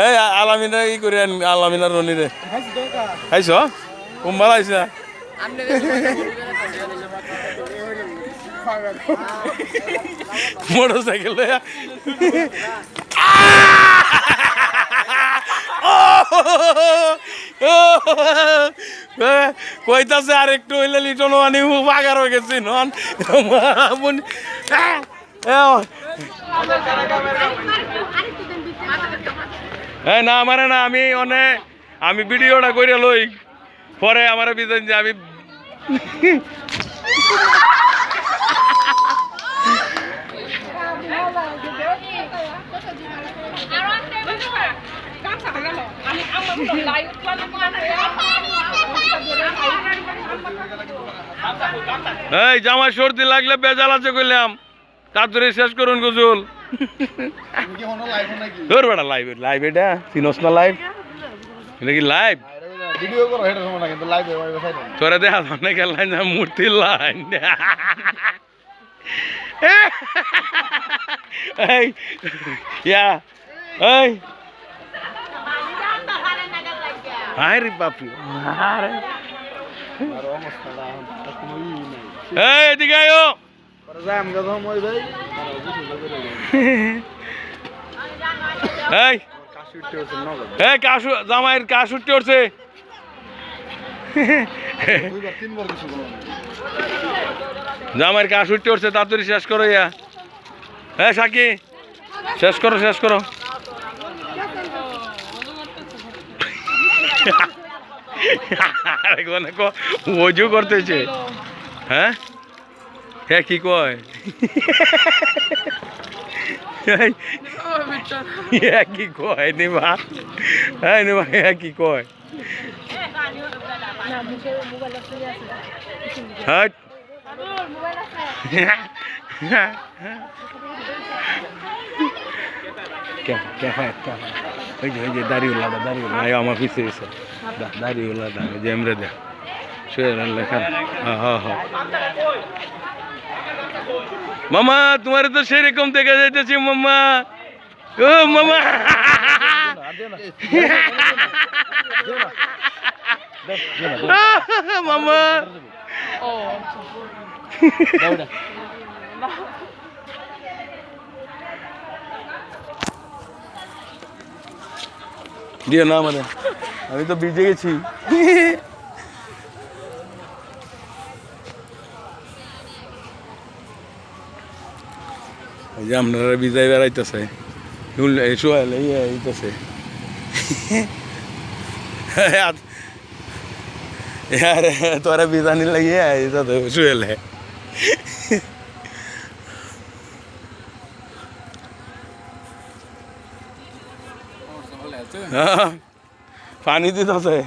এই আলামিনা ই করে আলামিনা রনি রে খাইছ কুম্বাল আইসা মোটর সাইকেল কইতাছে আর একটু হইলে লিটন আনি পাগার হয়ে গেছি নন না আমারে না আমি অনেক আমি ভিডিওটা করে লই পরে আমার বিজন যে আমি এই জামাই সর্দি লাগলে বেজাল আছে কইলাম তাড়াতাড়ি শেষ করুন গুজুল তোর বেটা লাইভ লাইভ এটা চিনস না লাইভ এটা কি লাইভ ভিডিও করো এটা সময় না কিন্তু লাইভ তোরা দেখা না লাইন মূর্তির লাইন এই ইয়া এই আরে বাপরে আরে এই এদিকে আয়ো এই এই কাশু জামাইয়ের কাশ উঠতে উঠছে জামাইয়ের কাশ উঠতে উঠছে তাড়াতাড়ি শেষ করো ইয়া হ্যাঁ সাকি শেষ করো শেষ করো ওজু করতেছে হ্যাঁ হ্যাঁ কি কয় কি কয় নিবা হ্যাঁ নিবা হ্যাঁ কি কয় হ্যাঁ দাঁড়িয়ে আমার পিছিয়ে দাঁড়িয়ে যে আমরা দেখ লেখা হ্যাঁ হ্যাঁ মামা তোমার তো সেরকম দেখা যাইতেছি মামা ও মামা মামা দিও না মানে আমি তো ভিজে গেছি এই যে আপনারা বিজয় বেড়াইতেছে এইতেছে তোরা বিজানি লাগিয়ে শুয়েলে পানি দিতেছে